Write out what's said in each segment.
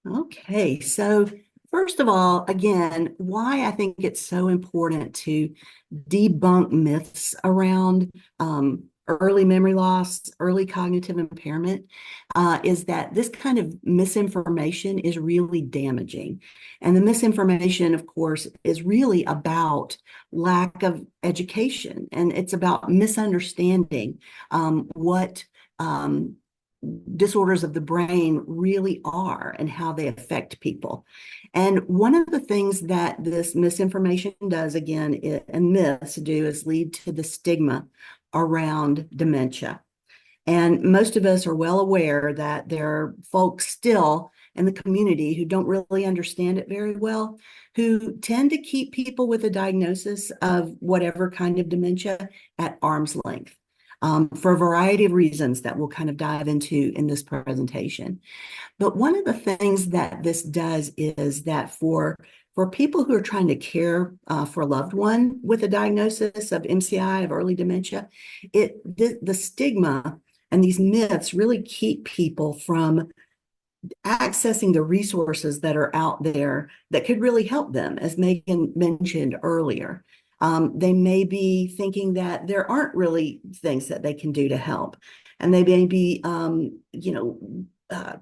Okay, so first of all, again, why I think it's so important to debunk myths around early memory loss, early cognitive impairment, is that this kind of misinformation is really damaging. And the misinformation, of course, is really about lack of education, and it's about misunderstanding what disorders of the brain really are and how they affect people. And one of the things that this misinformation does, again, and myths do, is lead to the stigma around dementia. And most of us are well aware that there are folks still in the community who don't really understand it very well, who tend to keep people with a diagnosis of whatever kind of dementia at arm's length. For a variety of reasons that we'll kind of dive into in this presentation. But one of the things that this does is that for people who are trying to care for a loved one with a diagnosis of MCI, of early dementia, the stigma and these myths really keep people from accessing the resources that are out there that could really help them, as Megan mentioned earlier. They may be thinking that there aren't really things that they can do to help. And they may be,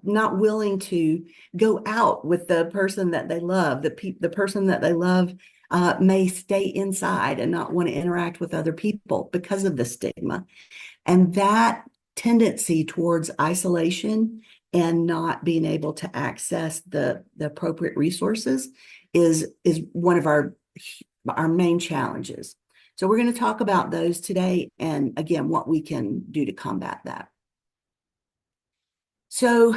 not willing to go out with the person that they love. The person that they love may stay inside and not want to interact with other people because of the stigma. And that tendency towards isolation and not being able to access the appropriate resources is one of our main challenges. So we're going to talk about those today, and again, what we can do to combat that. So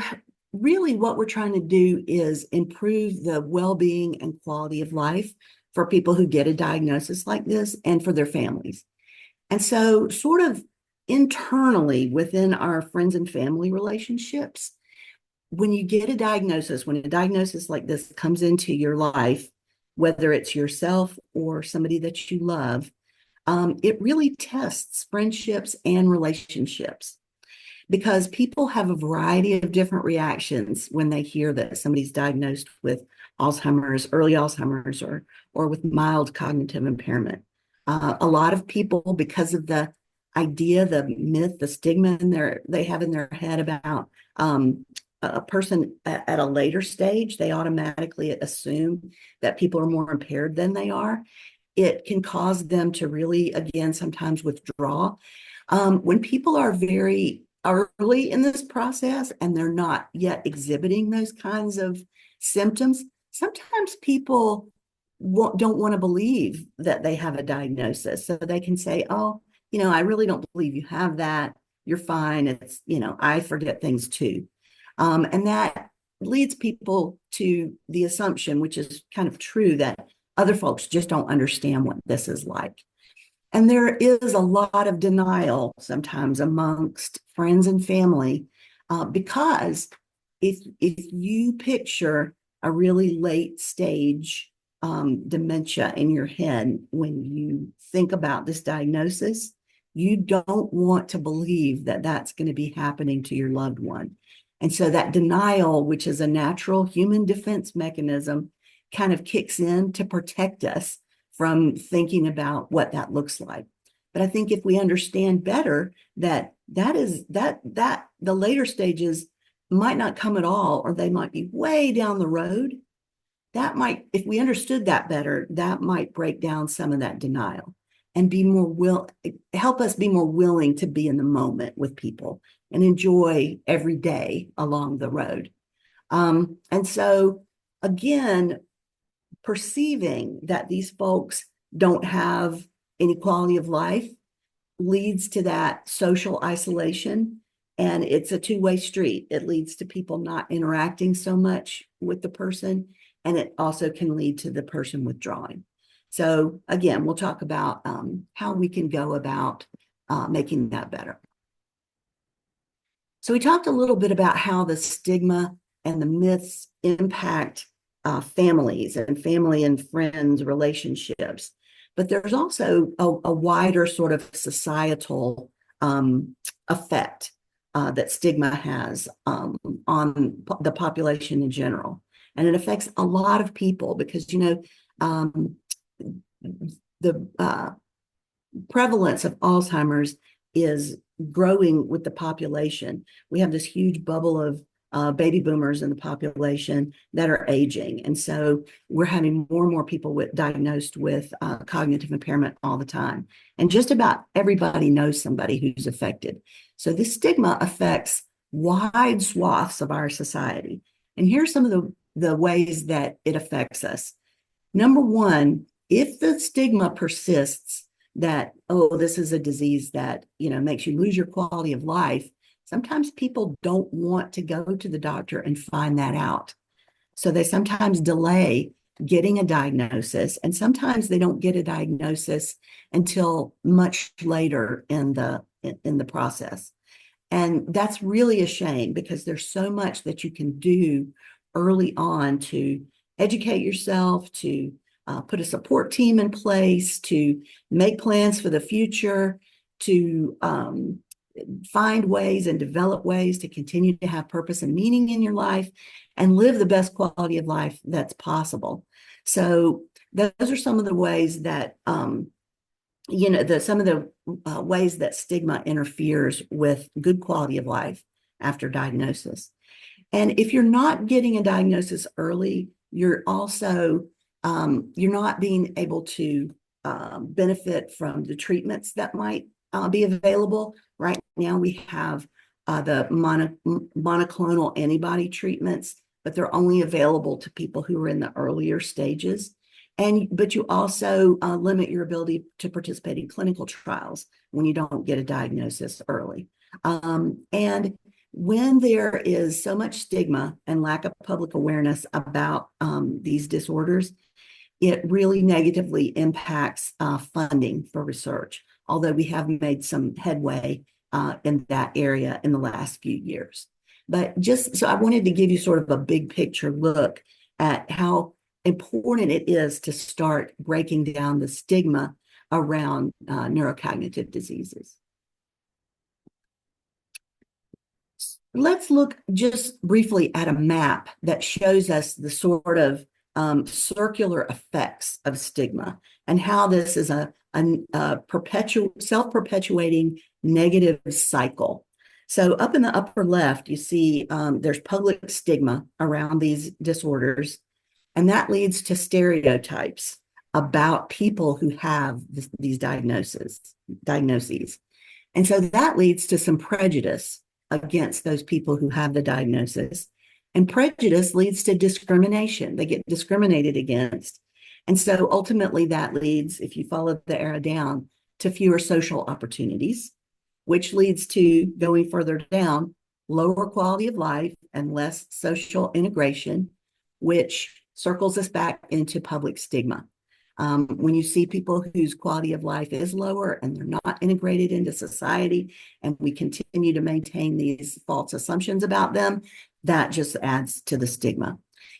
really what we're trying to do is improve the well-being and quality of life for people who get a diagnosis like this and for their families. And so sort of internally within our friends and family relationships, when you get a diagnosis, when a diagnosis like this comes into your life, whether it's yourself or somebody that you love, it really tests friendships and relationships, because people have a variety of different reactions when they hear that somebody's diagnosed with Alzheimer's, early Alzheimer's, or with mild cognitive impairment. A lot of people, because of the idea, the myth, the stigma they have in their head about a person at a later stage, they automatically assume that people are more impaired than they are. It can cause them to really, again, sometimes withdraw. When people are very early in this process and they're not yet exhibiting those kinds of symptoms, sometimes people don't want to believe that they have a diagnosis. So they can say, oh, I really don't believe you have that. You're fine. It's, I forget things too. And that leads people to the assumption, which is kind of true, that other folks just don't understand what this is like. And there is a lot of denial sometimes amongst friends and family, because if you picture a really late stage dementia in your head when you think about this diagnosis, you don't want to believe that that's going to be happening to your loved one. And so that denial, which is a natural human defense mechanism, kind of kicks in to protect us from thinking about what that looks like. But I think if we understand better that the later stages might not come at all, or they might be way down the road, that might, if we understood that better, that might break down some of that denial and help us be more willing to be in the moment with people and enjoy every day along the road. And so again, perceiving that these folks don't have any quality of life leads to that social isolation. And it's a two-way street. It leads to people not interacting so much with the person, and it also can lead to the person withdrawing. So again, we'll talk about how we can go about making that better. So we talked a little bit about how the stigma and the myths impact families and family and friends relationships. But there's also a wider sort of societal effect that stigma has on the population in general. And it affects a lot of people because, the prevalence of Alzheimer's is growing with the population. We have this huge bubble of baby boomers in the population that are aging. And so we're having more and more people diagnosed with cognitive impairment all the time. And just about everybody knows somebody who's affected. So this stigma affects wide swaths of our society. And here's some of the ways that it affects us. Number one, if the stigma persists that, oh, this is a disease that, makes you lose your quality of life, sometimes people don't want to go to the doctor and find that out. So they sometimes delay getting a diagnosis, and sometimes they don't get a diagnosis until much later in the process. And that's really a shame because there's so much that you can do early on to educate yourself, to put a support team in place, to make plans for the future, to find ways and develop ways to continue to have purpose and meaning in your life and live the best quality of life that's possible. So those are some of the ways that, some of the ways that stigma interferes with good quality of life after diagnosis. And if you're not getting a diagnosis early, you're also, you're not being able to benefit from the treatments that might be available. Right now, we have the monoclonal antibody treatments, but they're only available to people who are in the earlier stages. But you also limit your ability to participate in clinical trials when you don't get a diagnosis early. And when there is so much stigma and lack of public awareness about these disorders, it really negatively impacts funding for research, although we have made some headway in that area in the last few years. But just so I wanted to give you sort of a big picture look at how important it is to start breaking down the stigma around neurocognitive diseases. Let's look just briefly at a map that shows us the sort of circular effects of stigma and how this is a self-perpetuating negative cycle. So up in the upper left, you see there's public stigma around these disorders, and that leads to stereotypes about people who have these diagnoses. And so that leads to some prejudice against those people who have the diagnosis. And prejudice leads to discrimination. They get discriminated against. And so ultimately that leads, if you follow the arrow down, to fewer social opportunities, which leads to, going further down, lower quality of life and less social integration, which circles us back into public stigma. When you see people whose quality of life is lower and they're not integrated into society, and we continue to maintain these false assumptions about them, that just adds to the stigma.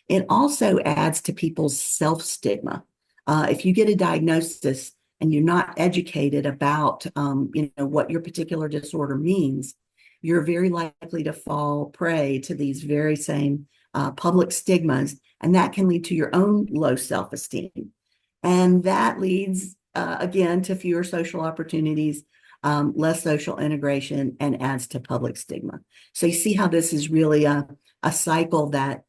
It also adds to people's self-stigma. If you get a diagnosis and you're not educated about what your particular disorder means, you're very likely to fall prey to these very same public stigmas, and that can lead to your own low self-esteem. And that leads, again, to fewer social opportunities, less social integration, and adds to public stigma. So you see how this is really a cycle that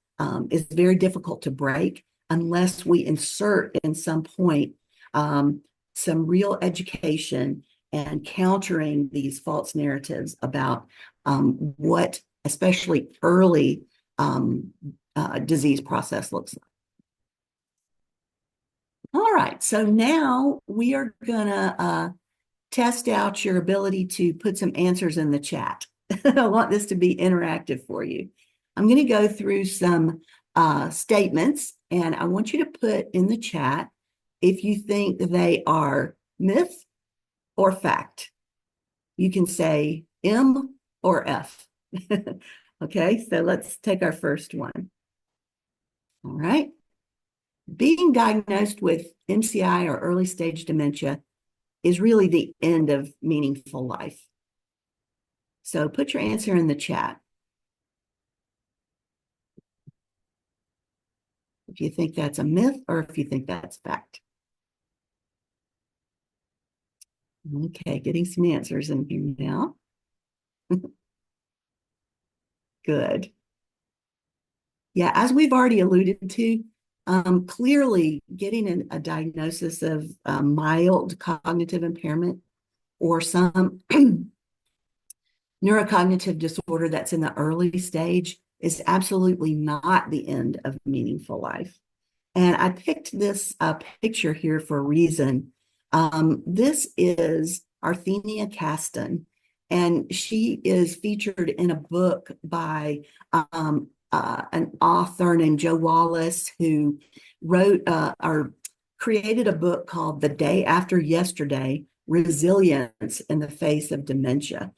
is very difficult to break unless we insert in some point some real education and countering these false narratives about what especially early disease process looks like. All right, so now we are gonna test out your ability to put some answers in the chat. I want this to be interactive for you. I'm gonna go through some statements, and I want you to put in the chat if you think they are myth or fact. You can say M or F. Okay, so let's take our first one. All right. Being diagnosed with MCI or early stage dementia is really the end of meaningful life. So put your answer in the chat if you think that's a myth or if you think that's fact. Okay, getting some answers in here now. Good. Yeah, as we've already alluded to, clearly getting a diagnosis of mild cognitive impairment or some neurocognitive disorder that's in the early stage is absolutely not the end of meaningful life. And I picked this picture here for a reason. This is Arthenia Caston, and she is featured in a book by an author named Joe Wallace, who wrote or created a book called The Day After Yesterday, Resilience in the Face of Dementia.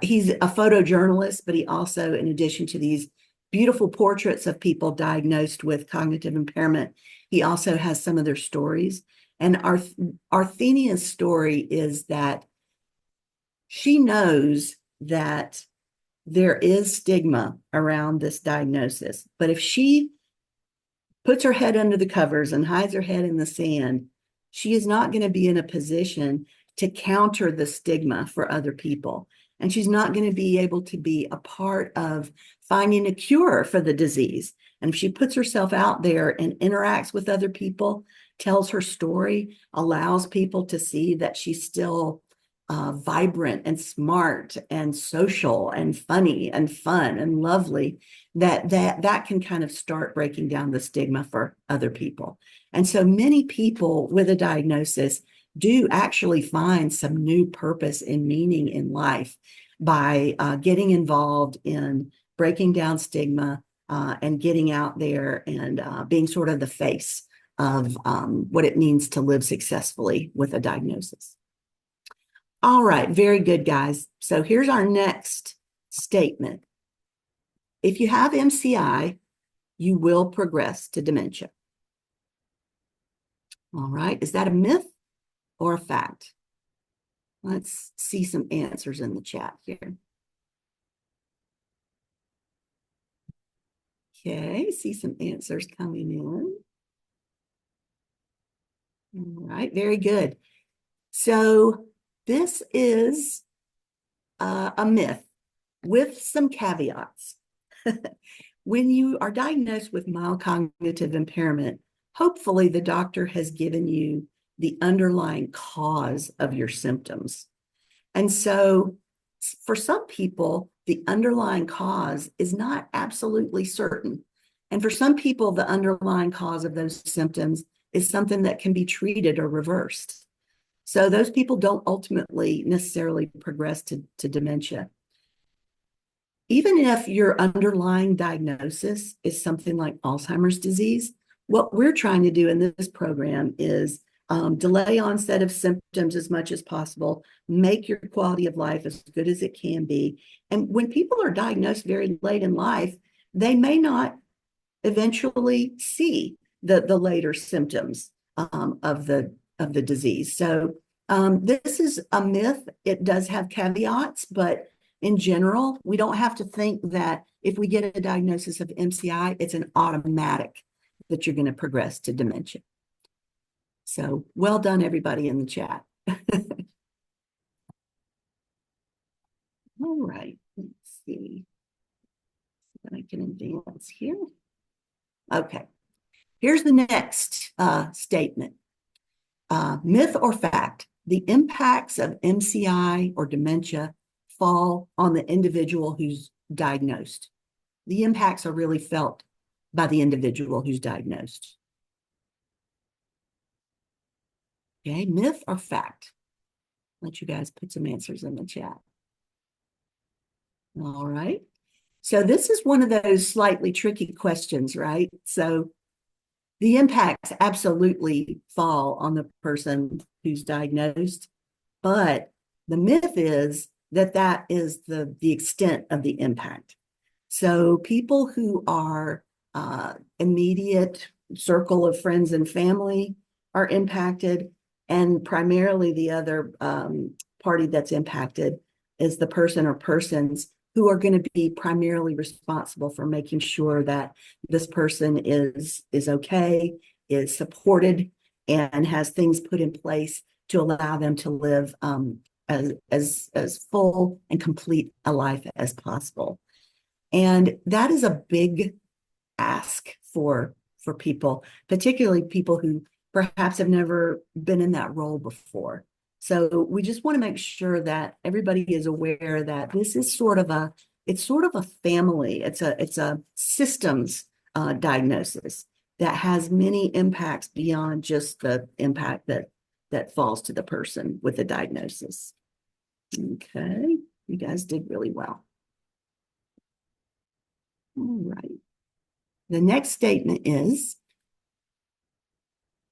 He's a photojournalist, but he also, in addition to these beautiful portraits of people diagnosed with cognitive impairment, he also has some of their stories. And Arthenia's story is that she knows that there is stigma around this diagnosis, but if she puts her head under the covers and hides her head in the sand, she is not going to be in a position to counter the stigma for other people. And she's not going to be able to be a part of finding a cure for the disease. And if she puts herself out there and interacts with other people, tells her story, allows people to see that she's still vibrant and smart and social and funny and fun and lovely, that can kind of start breaking down the stigma for other people. And so many people with a diagnosis do actually find some new purpose and meaning in life by getting involved in breaking down stigma and getting out there and being sort of the face of what it means to live successfully with a diagnosis. All right, very good, guys. So here's our next statement. If you have MCI, you will progress to dementia. All right, is that a myth or a fact? Let's see some answers in the chat here. Okay, see some answers coming in. All right, very good. So this is a myth with some caveats. When you are diagnosed with mild cognitive impairment, hopefully the doctor has given you the underlying cause of your symptoms. And so for some people, the underlying cause is not absolutely certain. And for some people, the underlying cause of those symptoms is something that can be treated or reversed. So those people don't ultimately necessarily progress to dementia. Even if your underlying diagnosis is something like Alzheimer's disease, what we're trying to do in this program is delay onset of symptoms as much as possible, make your quality of life as good as it can be. And when people are diagnosed very late in life, they may not eventually see the later symptoms of the disease. So this is a myth. It does have caveats, but in general, we don't have to think that if we get a diagnosis of MCI, it's an automatic that you're going to progress to dementia. So well done, everybody in the chat. All right, let's see. I can advance here. Okay, here's the next statement. Myth or fact, the impacts of MCI or dementia fall on the individual who's diagnosed. The impacts are really felt by the individual who's diagnosed. Okay, myth or fact? Let you guys put some answers in the chat. All right. So this is one of those slightly tricky questions, right? So the impacts absolutely fall on the person who's diagnosed, but the myth is that that is the extent of the impact. So people who are immediate circle of friends and family are impacted, and primarily the other party that's impacted is the person or persons who are going to be primarily responsible for making sure that this person is okay, is supported, and has things put in place to allow them to live as full and complete a life as possible. And that is a big ask for people, particularly people who perhaps have never been in that role before. So we just want to make sure that everybody is aware that this is sort of a family. It's a systems diagnosis that has many impacts beyond just the impact that falls to the person with the diagnosis. Okay, you guys did really well. All right. The next statement is,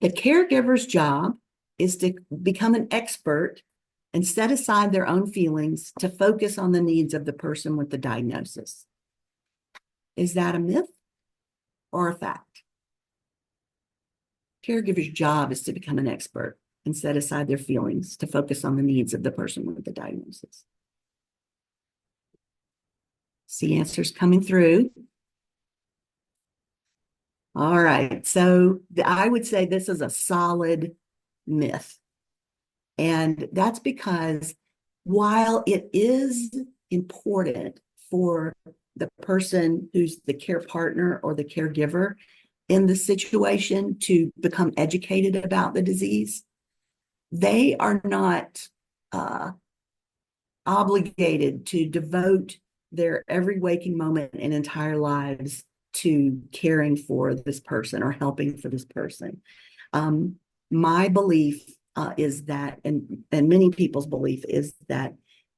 the caregiver's job is to become an expert and set aside their own feelings to focus on the needs of the person with the diagnosis. Is that a myth or a fact? Caregiver's job is to become an expert and set aside their feelings to focus on the needs of the person with the diagnosis. See answers coming through. All right, so I would say this is a solid myth. And that's because while it is important for the person who's the care partner or the caregiver in the situation to become educated about the disease, they are not obligated to devote their every waking moment and entire lives to caring for this person or helping for this person. My belief is that, and many people's belief is that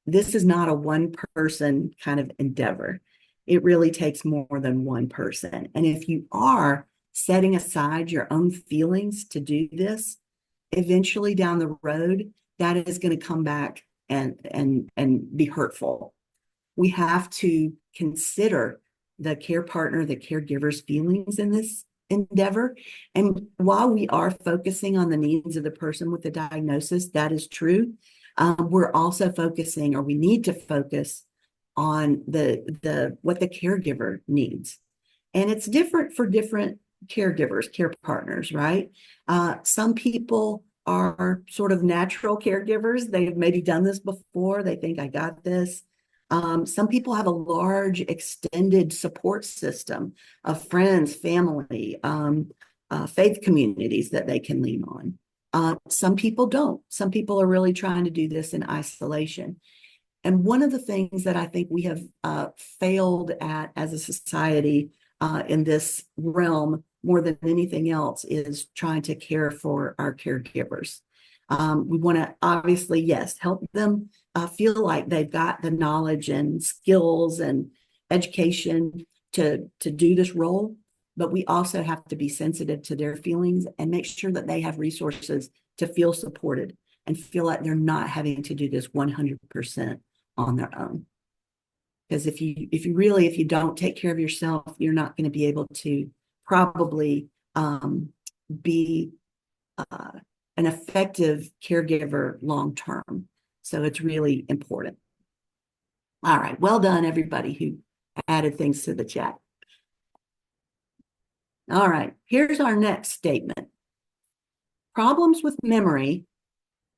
this is not a one person kind of endeavor. It really takes more than one person. And if you are setting aside your own feelings to do this, eventually down the road, that is going to come back and be hurtful. We have to consider the care partner, the caregiver's feelings in this endeavor. And while we are focusing on the needs of the person with the diagnosis, that is true. We're also focusing, or we need to focus on the what the caregiver needs. And it's different for different caregivers, care partners, right? Some people are sort of natural caregivers. They've maybe done this before. They think, I got this. Some people have a large extended support system of friends, family, faith communities that they can lean on. Some people don't. Some people are really trying to do this in isolation. And one of the things that I think we have failed at as a society in this realm more than anything else is trying to care for our caregivers. We want to obviously, yes, help them feel like they've got the knowledge and skills and education to do this role, but we also have to be sensitive to their feelings and make sure that they have resources to feel supported and feel like they're not having to do this 100% on their own. Because if you don't take care of yourself, you're not going to be able to probably be an effective caregiver long term. So it's really important. All right, well done, everybody who added things to the chat. All right, here's our next statement. Problems with memory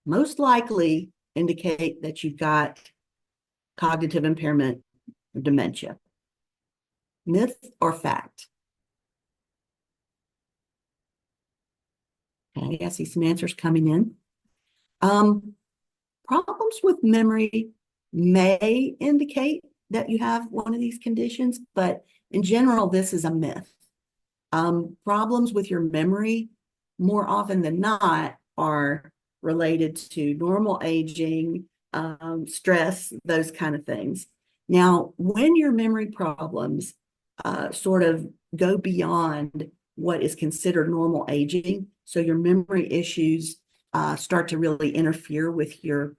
most likely indicate that you've got cognitive impairment or dementia. Myth or fact? Okay, I see some answers coming in. Problems with memory may indicate that you have one of these conditions, but in general, this is a myth. Problems with your memory, more often than not, are related to normal aging, stress, those kind of things. Now, when your memory problems sort of go beyond what is considered normal aging, so your memory issues start to really interfere with your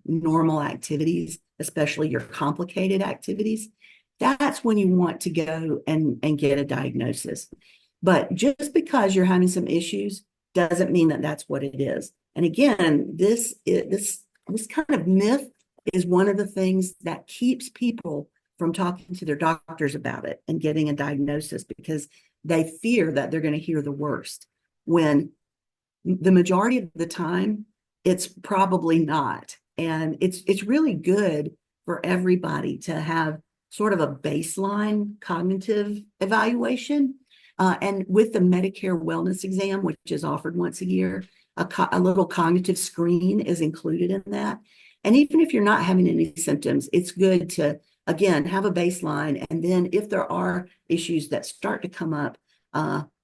normal activities, especially your complicated activities, that's when you want to go and get a diagnosis. But just because you're having some issues doesn't mean that that's what it is. And again, this kind of myth is one of the things that keeps people from talking to their doctors about it and getting a diagnosis, because they fear that they're going to hear the worst, when the majority of the time it's probably not. And it's really good for everybody to have sort of a baseline cognitive evaluation. And with the Medicare wellness exam, which is offered once a year, a little cognitive screen is included in that. And even if you're not having any symptoms, it's good to, again, have a baseline. And then if there are issues that start to come up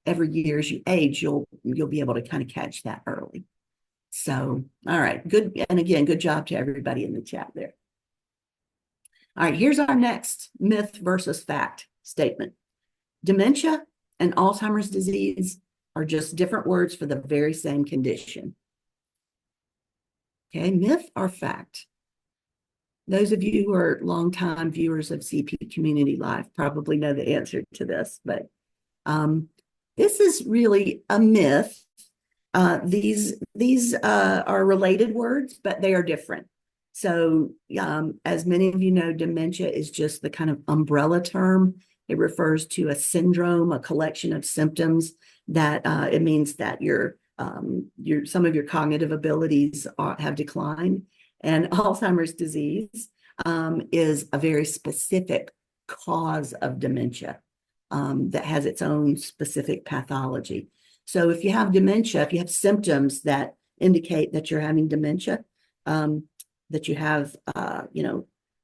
every year as you age, you'll be able to kind of catch that early. So, all right, good. And again, good job to everybody in the chat there. All right, here's our next myth versus fact statement. Dementia and Alzheimer's disease are just different words for the very same condition. Okay, myth or fact? Those of you who are longtime viewers of CEP Community Live probably know the answer to this, but this is really a myth. These are related words, but they are different. So as many of you know, dementia is just the kind of umbrella term. It refers to a syndrome, a collection of symptoms that it means that some of your cognitive abilities have declined. And Alzheimer's disease is a very specific cause of dementia that has its own specific pathology. So if you have dementia, if you have symptoms that indicate that you're having dementia, that you have,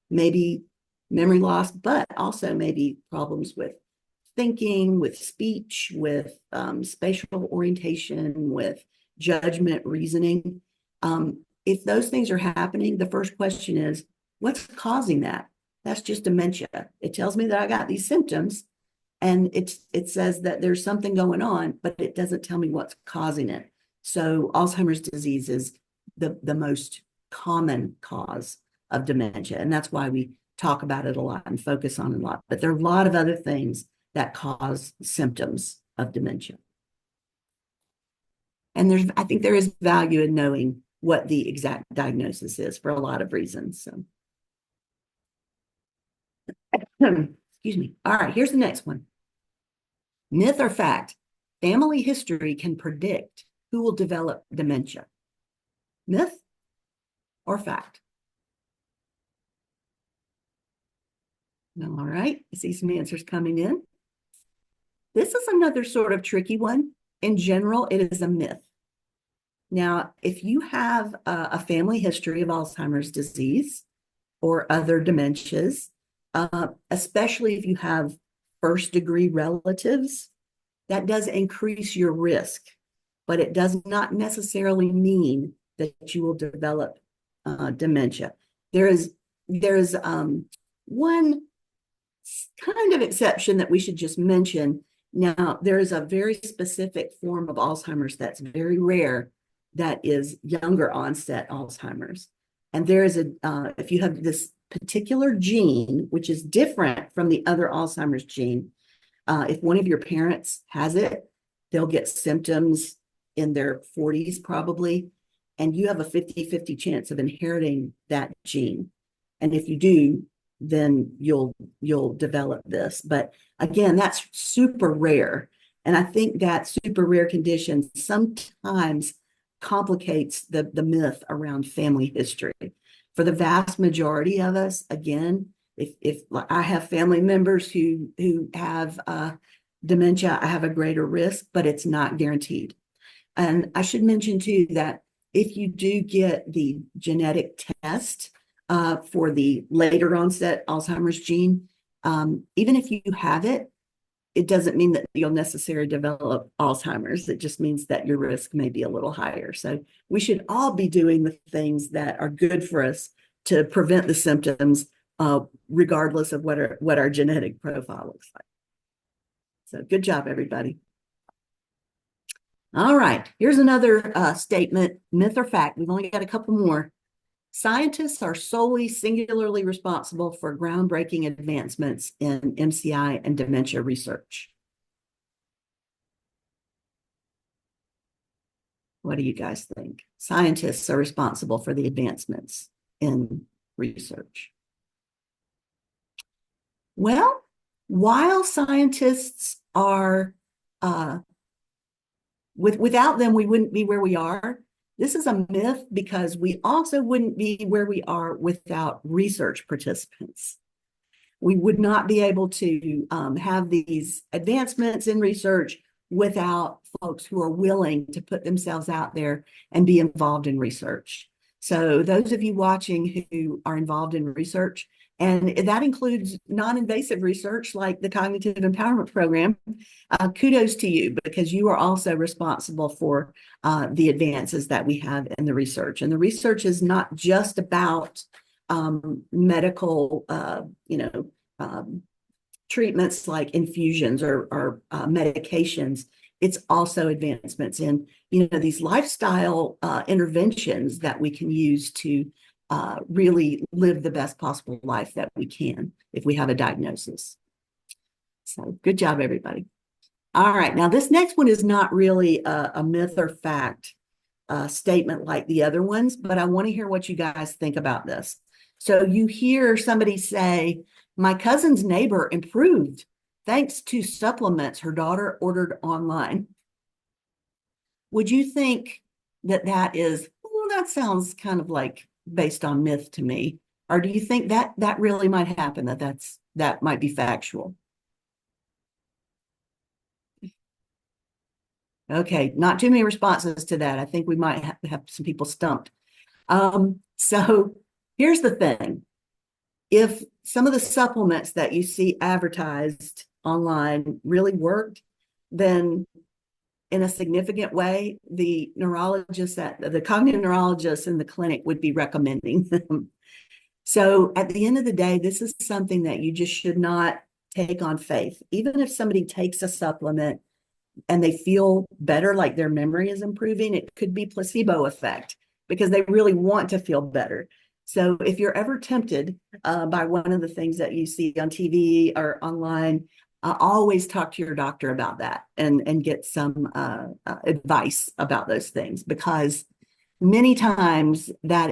maybe memory loss, but also maybe problems with thinking, with speech, with spatial orientation, with judgment, reasoning. If those things are happening, the first question is, what's causing that? That's just dementia. It tells me that I got these symptoms, and it says that there's something going on, but it doesn't tell me what's causing it. So Alzheimer's disease is the most common cause of dementia, and that's why we talk about it a lot and focus on it a lot. But there are a lot of other things that cause symptoms of dementia. And I think there is value in knowing what the exact diagnosis is for a lot of reasons. So, excuse me. All right, here's the next one. Myth or fact? Family history can predict who will develop dementia. Myth or fact? All right, I see some answers coming in. This is another sort of tricky one. In general, it is a myth. Now, if you have a family history of Alzheimer's disease or other dementias, especially if you have first-degree relatives, that does increase your risk, but it does not necessarily mean that you will develop dementia. There is one kind of exception that we should just mention. Now, there is a very specific form of Alzheimer's that's very rare, that is younger onset Alzheimer's. And there is if you have this particular gene, which is different from the other Alzheimer's gene, if one of your parents has it, they'll get symptoms in their 40s probably, and you have a 50-50 chance of inheriting that gene. And if you do, then you'll develop this. But again, that's super rare. And I think that super rare condition sometimes complicates the myth around family history. For the vast majority of us, again, if I have family members who have dementia, I have a greater risk, but it's not guaranteed. And I should mention too that if you do get the genetic test for the later onset Alzheimer's gene, even if you have it, it doesn't mean that you'll necessarily develop Alzheimer's. It just means that your risk may be a little higher. So we should all be doing the things that are good for us to prevent the symptoms, regardless of what our genetic profile looks like. So good job, everybody. All right, here's another statement, myth or fact. We've only got a couple more. Scientists are solely singularly responsible for groundbreaking advancements in MCI and dementia research. What do you guys think? Scientists are responsible for the advancements in research? Well, while scientists are, without them, we wouldn't be where we are. This is a myth because we also wouldn't be where we are without research participants. We would not be able to have these advancements in research without folks who are willing to put themselves out there and be involved in research. So those of you watching who are involved in research, and that includes non-invasive research like the Cognitive Empowerment Program, kudos to you, because you are also responsible for the advances that we have in the research. And the research is not just about medical, treatments like infusions or medications. It's also advancements in, these lifestyle interventions that we can use to really live the best possible life that we can if we have a diagnosis. So good job, everybody. All right, now this next one is not really a myth or fact statement like the other ones, but I want to hear what you guys think about this. So you hear somebody say, my cousin's neighbor improved thanks to supplements her daughter ordered online. Would you think that that is, well, that sounds kind of like based on myth to me? Or do you think that that really might happen, that might be factual? Okay, not too many responses to that. I think we might have some people stumped. So here's the thing. If some of the supplements that you see advertised online really worked, then in a significant way, the cognitive neurologists in the clinic would be recommending them. So at the end of the day, this is something that you just should not take on faith. Even if somebody takes a supplement and they feel better, like their memory is improving, it could be placebo effect because they really want to feel better. So if you're ever tempted by one of the things that you see on TV or online, always talk to your doctor about that and get some advice about those things, because many times that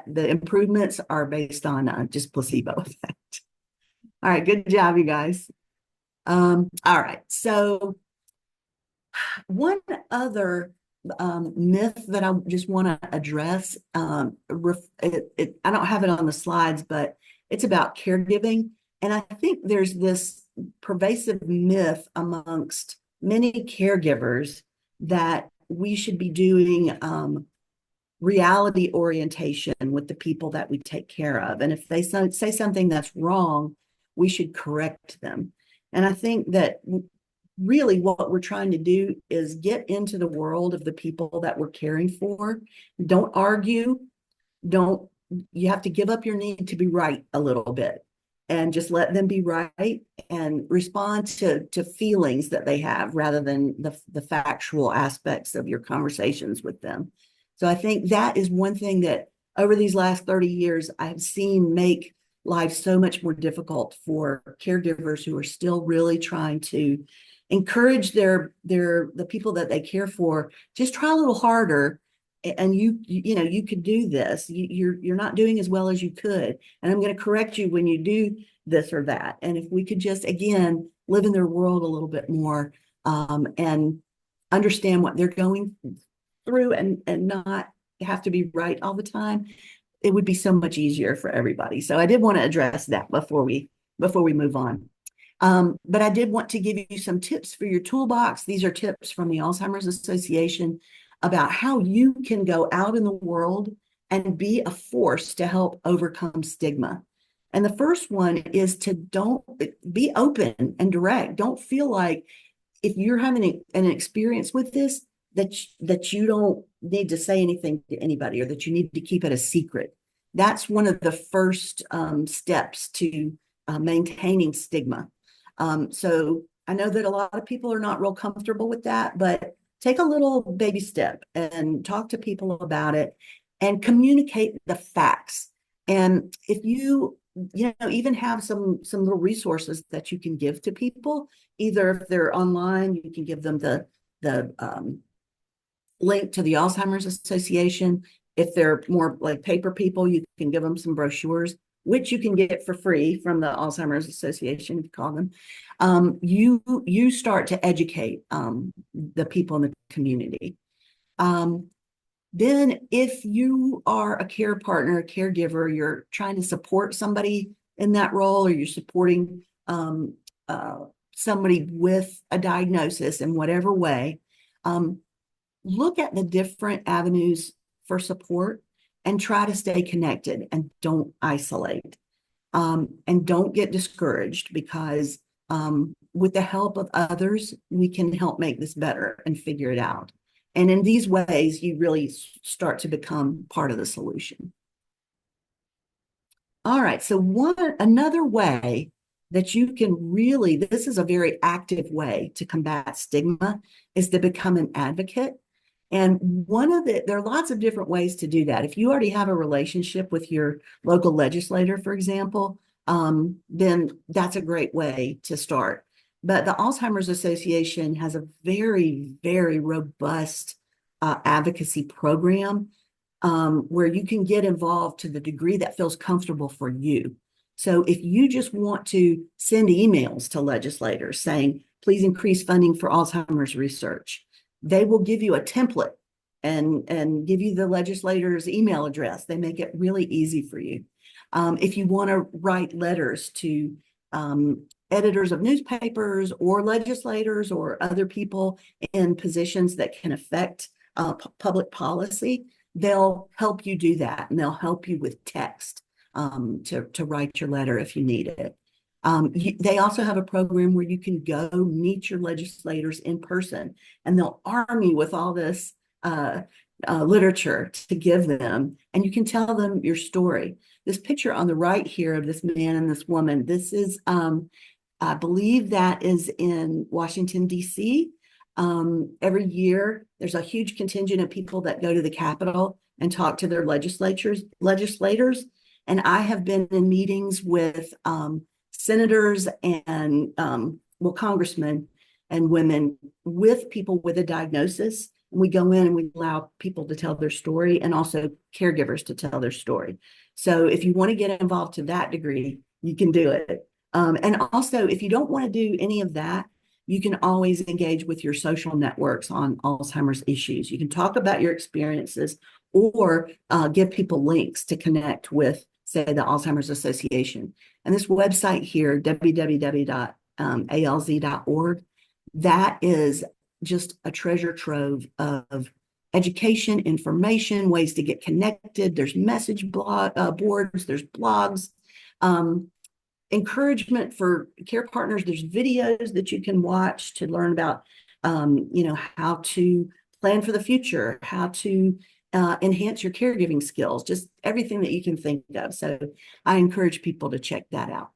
the improvements are based on just placebo effect. All right, good job, you guys. All right, so one other myth that I just want to address, I don't have it on the slides, but it's about caregiving. And I think there's this pervasive myth amongst many caregivers that we should be doing reality orientation with the people that we take care of. And if they say something that's wrong, we should correct them. And I think that really what we're trying to do is get into the world of the people that we're caring for. Don't argue. You have to give up your need to be right a little bit and just let them be right and respond to feelings that they have rather than the factual aspects of your conversations with them. So I think that is one thing that over these last 30 years, I've seen make life so much more difficult for caregivers who are still really trying to encourage the people that they care for, just try a little harder, and you could do this. You're not doing as well as you could, and I'm going to correct you when you do this or that. And if we could just again live in their world a little bit more, and understand what they're going through, and not have to be right all the time, it would be so much easier for everybody. So I did want to address that before we move on. But I did want to give you some tips for your toolbox. These are tips from the Alzheimer's Association about how you can go out in the world and be a force to help overcome stigma. And the first one is to don't be open and direct. Don't feel like if you're having an experience with this, that you don't need to say anything to anybody, or that you need to keep it a secret. That's one of the first steps to maintaining stigma. So I know that a lot of people are not real comfortable with that, but take a little baby step and talk to people about it and communicate the facts. And if you even have some little resources that you can give to people, either if they're online, you can give them the link to the Alzheimer's Association. If they're more like paper people, you can give them some brochures, which you can get for free from the Alzheimer's Association, if you call them. You start to educate the people in the community. Then if you are a care partner, a caregiver, you're trying to support somebody in that role, or you're supporting somebody with a diagnosis in whatever way, look at the different avenues for support and try to stay connected and don't isolate. And don't get discouraged, because with the help of others, we can help make this better and figure it out. And in these ways, you really start to become part of the solution. All right, so another way that you can really, this is a very active way to combat stigma, is to become an advocate. And there are lots of different ways to do that. If you already have a relationship with your local legislator, for example, then that's a great way to start. But the Alzheimer's Association has a very, very robust advocacy program where you can get involved to the degree that feels comfortable for you. So if you just want to send emails to legislators saying, please increase funding for Alzheimer's research, they will give you a template and give you the legislator's email address. They make it really easy for you. If you want to write letters to editors of newspapers or legislators or other people in positions that can affect public policy, they'll help you do that, and they'll help you with text to write your letter if you need it. They also have a program where you can go meet your legislators in person, and they'll arm you with all this literature to give them, and you can tell them your story. This picture on the right here of this man and this woman, this is, I believe that is in Washington, D.C. Every year, there's a huge contingent of people that go to the Capitol and talk to their legislators. And I have been in meetings with senators and congressmen and women with people with a diagnosis. And we go in and we allow people to tell their story, and also caregivers to tell their story. So if you want to get involved to that degree, you can do it. And also, if you don't want to do any of that, you can always engage with your social networks on Alzheimer's issues. You can talk about your experiences, or give people links to connect with, say, the Alzheimer's Association. And this website here, www.alz.org, that is just a treasure trove of education, information, ways to get connected. There's message boards, there's blogs, encouragement for care partners. There's videos that you can watch to learn about, how to plan for the future, how to enhance your caregiving skills, just everything that you can think of. So I encourage people to check that out.